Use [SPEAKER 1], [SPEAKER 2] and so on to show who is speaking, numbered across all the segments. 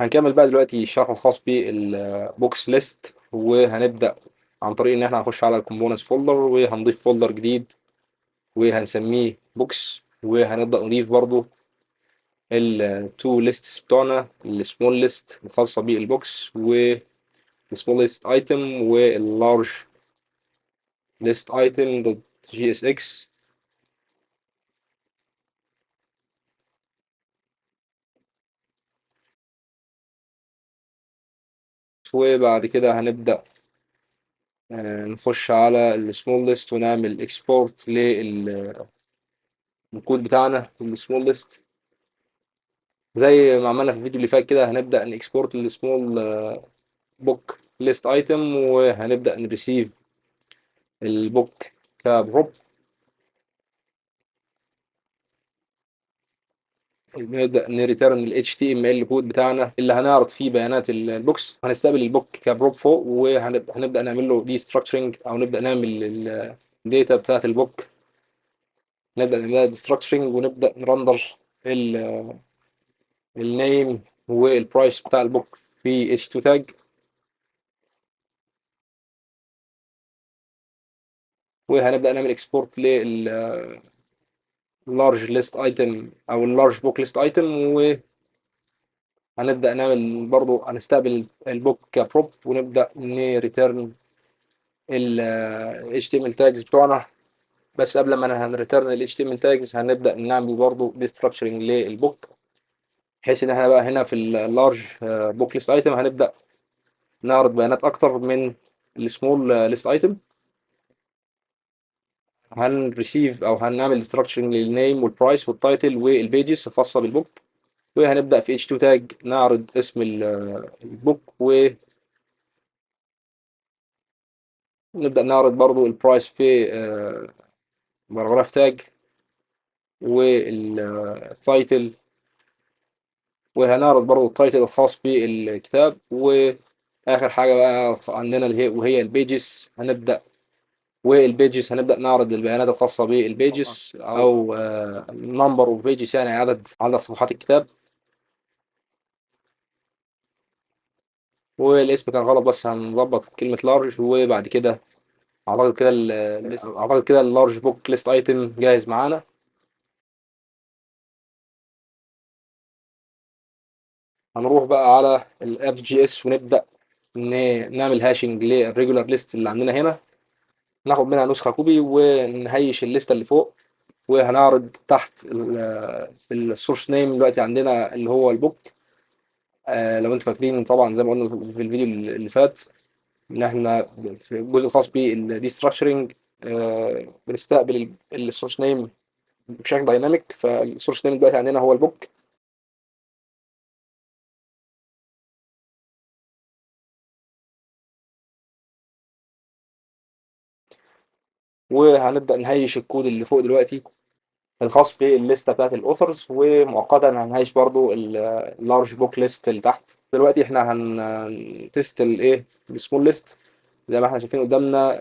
[SPEAKER 1] هنكمل بقى دلوقتي الشرح الخاص بالبوكس ليست، وهنبدأ عن طريق ان احنا هنخش على الكومبوننتس فولدر وهنضيف فولدر جديد وهنسميه بوكس، وهنبدأ نضيف برضو التو ليستس بتوعنا، السمول ليست الخاصة بالبوكس والسمول ليست ايتم واللارج ليست ايتم دوت جي اس اكس. وبعد كده هنبدأ نخش على السمول ليست ونعمل اكسبورت للكود بتاعنا في السمول ليست زي ما عملنا في الفيديو اللي فات كده. هنبدأ نكسبورت السمول بوك ليست ايتم، وهنبدأ نريسيف البوك كبروب. نبدأ نريتيرن ال HTML كود بتاعنا اللي هنعرض فيه بيانات البوكس. هنستقبل البوك كبروب فوق، وهنبدأ نعمل له دي ستراكشرنج، او نبدأ نعمل الداتا بتاعت البوك، نبدأ نعملها دي ستراكشرنج، ونبدأ نرندر النيم والبرايس بتاع البوك في H2 تاج. وهنبدأ نعمل اكسبورت لل large list item او large book list item، وهنبدأ نعمل برضو هنستقبل البوك كبروب، ونبدأ نريتيرن ال HTML tags بتوعنا. بس قبل ما هنريتيرن ال HTML tags هنبدأ نعمل برضو destructuring للبوك، بحيث ان احنا بقى هنا في اللارج بوك ليست ايتم هنبدأ نعرض بيانات اكتر من السمول ليست ايتم. هنريسيف او هنعمل destructuring للنيم والبرايس والتايتل والبيجز الخاصة بالبوك. وهنبدأ في H2 تاج نعرض اسم البوك، ونبدأ نعرض برضو البرايس في باراجراف تاج والتايتل، وهنعرض برضو التايتل الخاص بالكتاب. وآخر حاجة بقى عندنا اللي هي وهي البيجز. هنبدأ نعرض البيانات الخاصة بالبيجز أو نمبر اوف بيجز، يعني عدد صفحات الكتاب. والاسم كان غلط، بس هنظبط كلمة لارج. وبعد كده اعتقد كده اللارج بوك ليست ايتم جاهز معانا. هنروح بقى على الاب جي اس ونبدا نعمل هاشنج للريجولار ليست اللي عندنا هنا، ناخد منها نسخه كوبي ونهيش الليسته اللي فوق. وهنعرض تحت في السورس نيم دلوقتي عندنا اللي هو البوك. لو انتوا فاكرين طبعا زي ما قلنا في الفيديو اللي فات، ان احنا في الجزء الخاص بالدي ستراكشرنج بنستقبل السورس نيم بشكل دايناميك. فالسورس نيم دلوقتي عندنا هو البوك. وهنبدأ نهيش الكود اللي فوق دلوقتي الخاص بالليستة بتاعت الأوثرز، ومؤقتا هنهيش برضو اللارج بوك ليست اللي تحت. دلوقتي احنا هنتست الايه السمول ليست زي ما احنا شايفين قدامنا.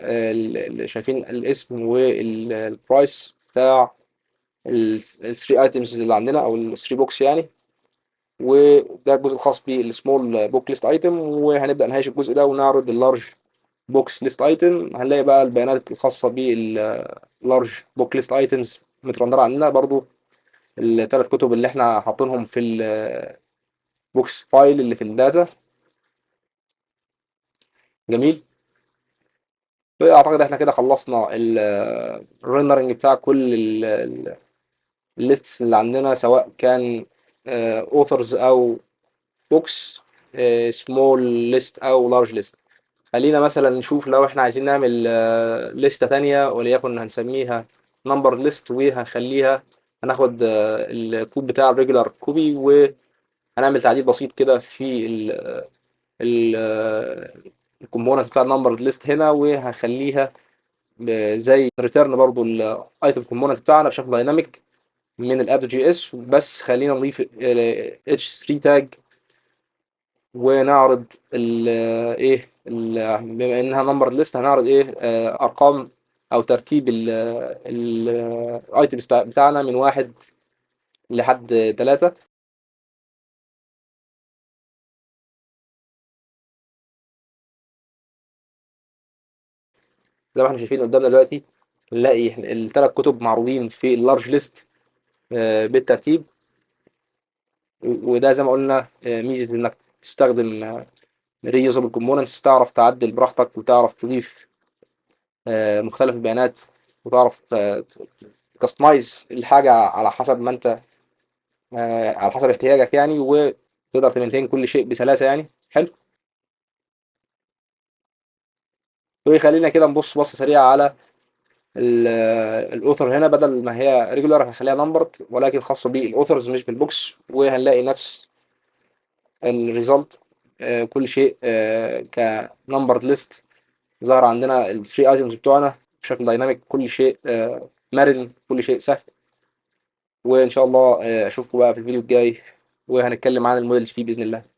[SPEAKER 1] شايفين الاسم والبرايس بتاع الثري ايتمز اللي عندنا او الثري بوكس يعني. وده الجزء الخاص بالسمول بوك ليست ايتم. وهنبدأ نهيش الجزء ده ونعرض اللارج بوكس ليست ايتم. هنلاقي بقى البيانات الخاصة باللارج بوك ليست ايتمز مترندرة عندنا برضو. الثلاث كتب اللي احنا حاطينهم في البوكس فايل اللي في الداتا. جميل. واعتقد احنا كده خلصنا الريندرنج بتاع كل الليستس اللي عندنا، سواء كان اوثرز او بوكس، سمول ليست او لارج ليست. خلينا مثلا نشوف لو احنا عايزين نعمل لستة تانية، وليكن هنسميها نمبر ليست، وهنخليها هناخد الكود بتاع الريجولار كوبي، وهنعمل تعديل بسيط كده في ال الكومبوننت بتاع النمبر ليست هنا، وهنخليها زي ريتيرن برضو الايتم كومبوننت بتاعنا بشكل دايناميك من الاب جي اس. بس خلينا نضيف اتش 3 تاج ونعرض بما انها نمبر ليست هنعرض ارقام او ترتيب الايتمز بتاعنا من واحد لحد 3. زي ما احنا شايفين قدامنا دلوقتي، نلاقي الثلاث كتب معروضين في اللارج ليست بالترتيب. وده زي ما قلنا ميزة انك تستخدم ريوزابل كومبوننتس، تعرف تعدل براحتك وتعرف تضيف مختلف البيانات، وتعرف تكستمايز الحاجة على حسب ما انت على حسب احتياجك يعني، وتقدر تمنتين كل شيء بسلاسة يعني. حلو. وخلينا كده نبص بصة سريعة على الاوثر هنا، بدل ما هي ريجولار هنخليها نمبرد، ولكن خاصة بالاوثرز مش بالبوكس. وهنلاقي نفس الريزلت، كل شيء كنمبرد ليست ظهر عندنا الثري ايتمز بتوعنا بشكل دايناميك، كل شيء مرن، كل شيء سهل. وان شاء الله اشوفكم بقى في الفيديو الجاي، وهنتكلم عن المودلز فيه باذن الله.